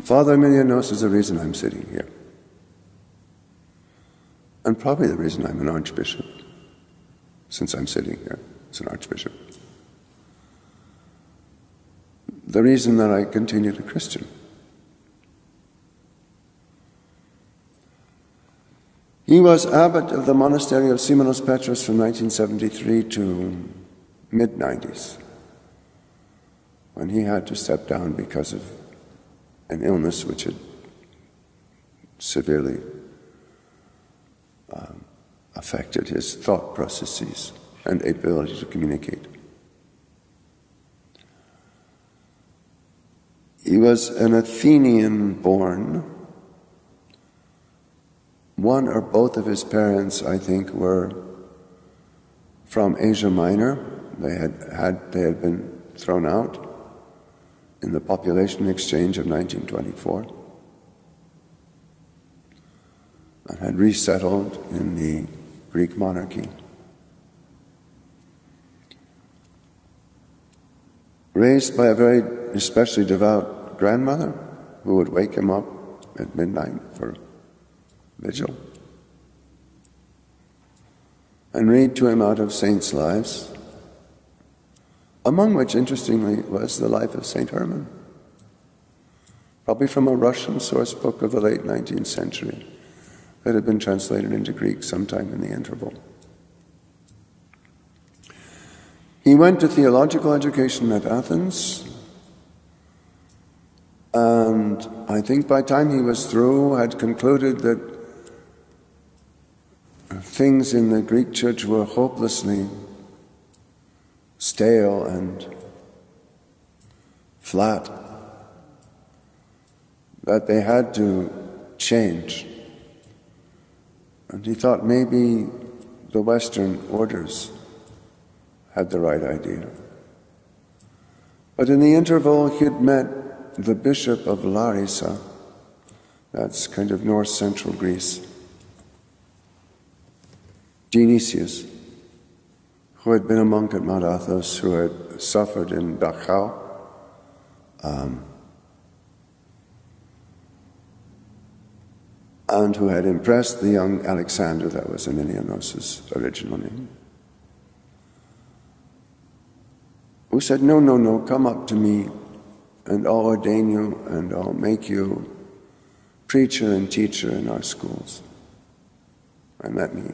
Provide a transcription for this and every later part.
Father Aemilianos is the reason I'm sitting here. And probably the reason I'm an archbishop, since I'm sitting here as an archbishop. The reason that I continued a Christian. He was abbot of the monastery of Simωνοπετρας from 1973 to mid-90s, when he had to step down because of an illness which had severely affected his thought processes and ability to communicate. He was an Athenian born. One or both of his parents, I think, were from Asia Minor. They had been thrown out in the population exchange of 1924 and had resettled in the Greek monarchy. Raised by a very especially devout grandmother who would wake him up at midnight for vigil and read to him out of saints' lives, among which, interestingly, was the life of Saint Herman, probably from a Russian source book of the late 19th century that had been translated into Greek sometime in the interval. He went to theological education at Athens, and I think by the time he was through had concluded that things in the Greek church were hopelessly stale and flat, that they had to change. And he thought maybe the Western orders had the right idea. But in the interval, he had met the bishop of Larissa, that's kind of north-central Greece, Dionysius, who had been a monk at Mount Athos, who had suffered in Dachau, and who had impressed the young Alexander, that was Aemilianos' original name, who said, no, come up to me and I'll ordain you and I'll make you preacher and teacher in our schools. And let me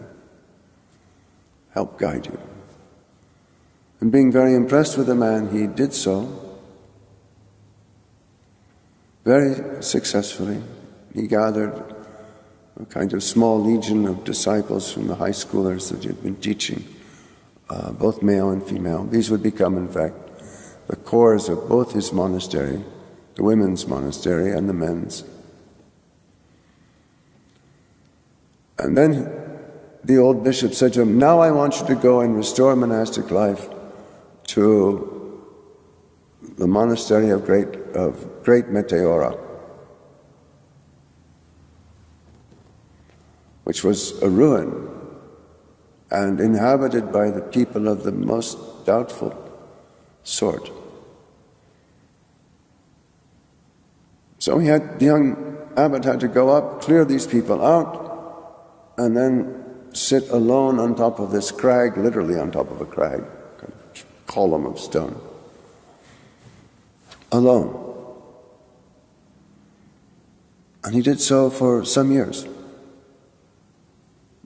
help guide you. And being very impressed with the man, he did so very successfully. He gathered a kind of small legion of disciples from the high schoolers that he had been teaching, both male and female. These would become, in fact, the cores of both his monastery, the women's monastery and the men's. And then the old bishop said to him, now I want you to go and restore monastic life to the monastery of great Meteora, which was a ruin and inhabited by the people of the most doubtful sort. So the young abbot had to go up, clear these people out, and then sit alone on top of this crag, literally on top of a crag, kind of column of stone, alone. And he did so for some years,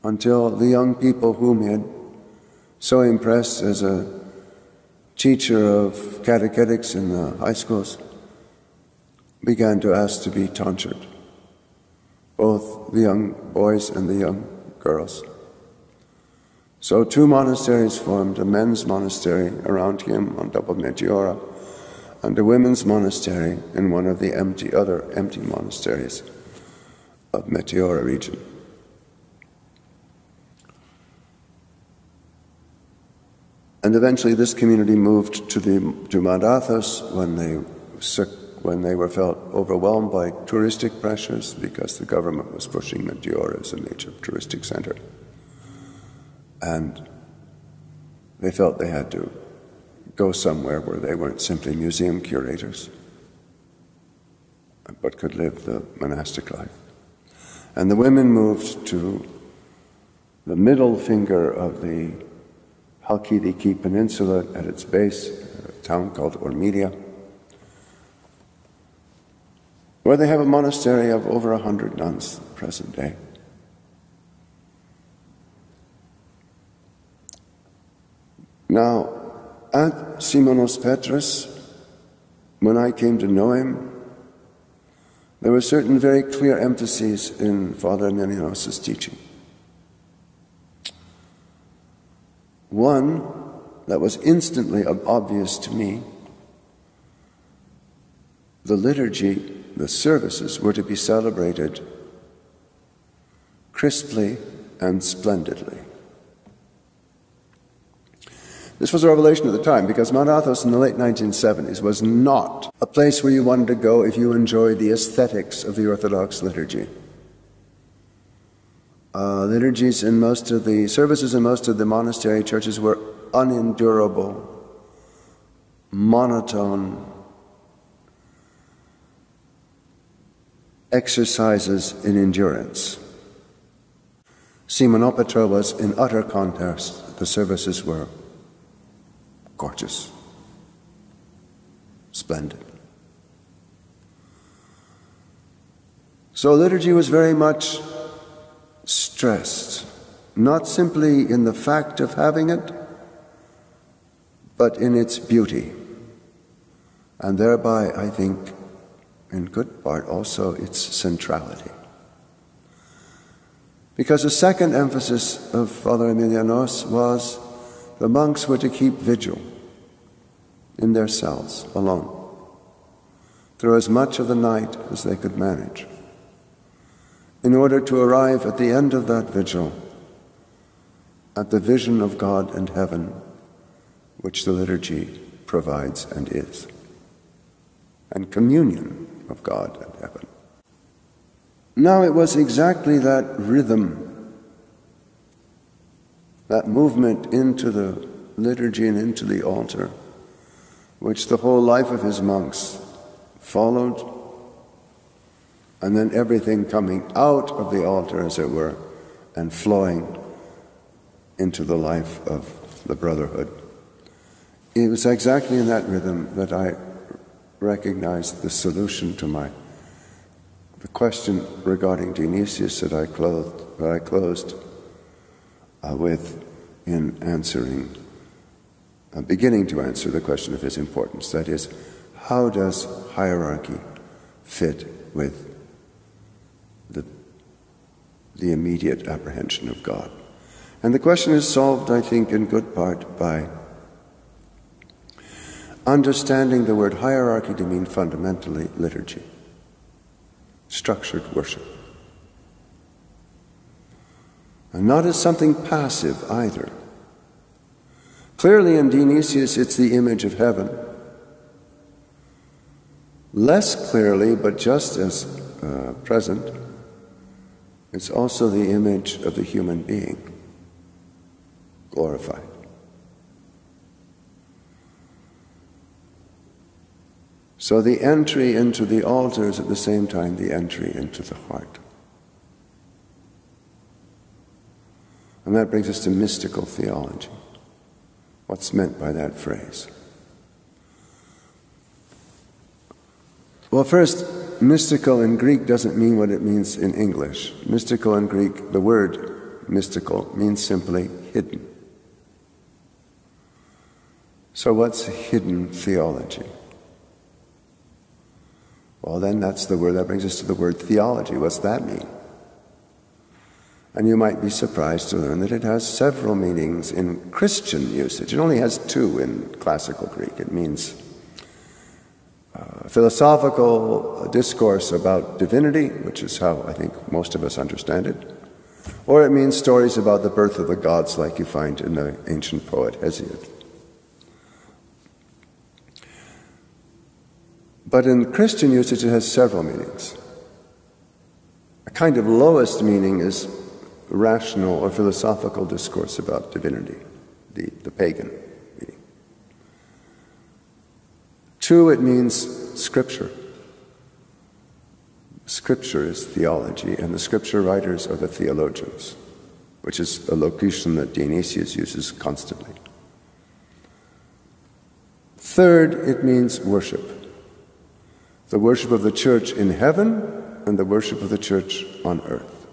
until the young people whom he had so impressed as a teacher of catechetics in the high schools began to ask to be tonsured, both the young boys and the young girls. So two monasteries formed, a men's monastery around him on top of Meteora, and a women's monastery in one of the other empty monasteries of Meteora region. And eventually this community moved to Mount Athos when they were felt overwhelmed by touristic pressures, because the government was pushing Meteora as a major touristic center. And they felt they had to go somewhere where they weren't simply museum curators. but could live the monastic life. And the women moved to the middle finger of the Halkidiki Peninsula at its base, a town called Ormelia, where they have a monastery of over 100 nuns in the present day. Now, at Simonospetras, when I came to know him, there were certain very clear emphases in Father Aemilianos' teaching. One that was instantly obvious to me: the liturgy, the services, were to be celebrated crisply and splendidly. This was a revelation at the time, because Mount Athos in the late 1970s was not a place where you wanted to go if you enjoyed the aesthetics of the Orthodox liturgy. Liturgies in most of the services in most of the monastery churches were unendurable, monotone exercises in endurance. Simonopetra was in utter contrast. The services were gorgeous, splendid. So liturgy was very much stressed, not simply in the fact of having it, but in its beauty, and thereby, I think, in good part also its centrality. Because the second emphasis of Father Aemilianos was the monks were to keep vigil in their cells, alone, through as much of the night as they could manage, in order to arrive at the end of that vigil at the vision of God and heaven, which the liturgy provides and is, and communion of God and heaven. Now it was exactly that rhythm, that movement into the liturgy and into the altar, which the whole life of his monks followed, and then everything coming out of the altar, as it were, and flowing into the life of the brotherhood. It was exactly in that rhythm that I recognized the solution to the question regarding Dionysius that I closed with in answering, beginning to answer the question of his importance. That is, how does hierarchy fit with the immediate apprehension of God? And the question is solved, I think, in good part by understanding the word hierarchy to mean fundamentally liturgy, structured worship. And not as something passive either. Clearly in Dionysius it's the image of heaven. Less clearly, but just as present, it's also the image of the human being, glorified. So the entry into the altar is at the same time the entry into the heart. And that brings us to mystical theology. What's meant by that phrase? Well, first, mystical in Greek doesn't mean what it means in English. Mystical in Greek, the word mystical, means simply hidden. So what's hidden theology? Well, then that's the word that brings us to the word theology. What's that mean? And you might be surprised to learn that it has several meanings in Christian usage. It only has two in classical Greek. It means philosophical discourse about divinity, which is how I think most of us understand it, or it means stories about the birth of the gods like you find in the ancient poet Hesiod. But in Christian usage it has several meanings. A kind of lowest meaning is rational or philosophical discourse about divinity, the pagan meaning. Two, it means scripture. Scripture is theology, and the Scripture writers are the theologians, which is a locution that Dionysius uses constantly. Third, it means worship. The worship of the church in heaven and the worship of the church on earth.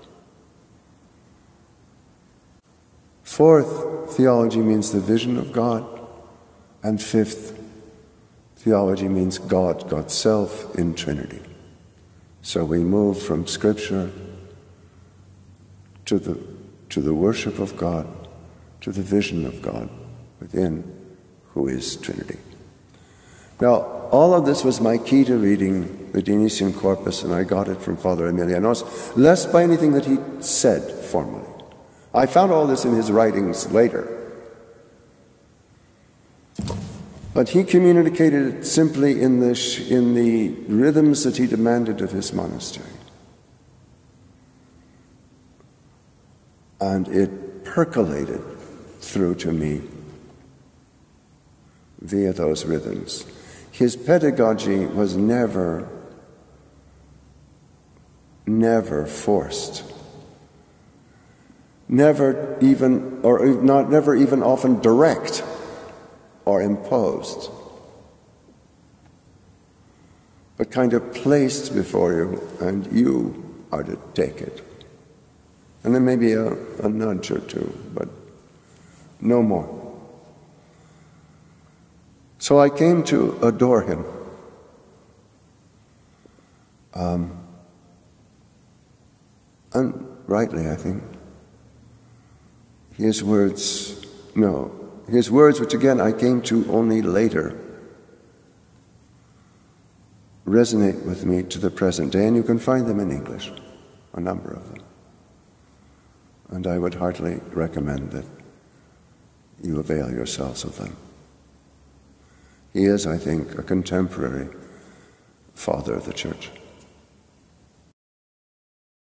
Fourth, theology means the vision of God. And fifth, theology means God, God's self in Trinity. So we move from Scripture to the worship of God, to the vision of God within, who is Trinity. Now, all of this was my key to reading the Dionysian corpus, and I got it from Father Aemilianos, less by anything that he said formally. I found all this in his writings later. But he communicated it simply in the rhythms that he demanded of his monastery. And it percolated through to me via those rhythms. His pedagogy was never forced. Never even often direct or imposed, but kind of placed before you, and you are to take it. And then maybe a nudge or two, but no more. So I came to adore him. And rightly, I think. His words, which again I came to only later, resonate with me to the present day, and you can find them in English, a number of them. And I would heartily recommend that you avail yourselves of them. He is, I think, a contemporary father of the Church.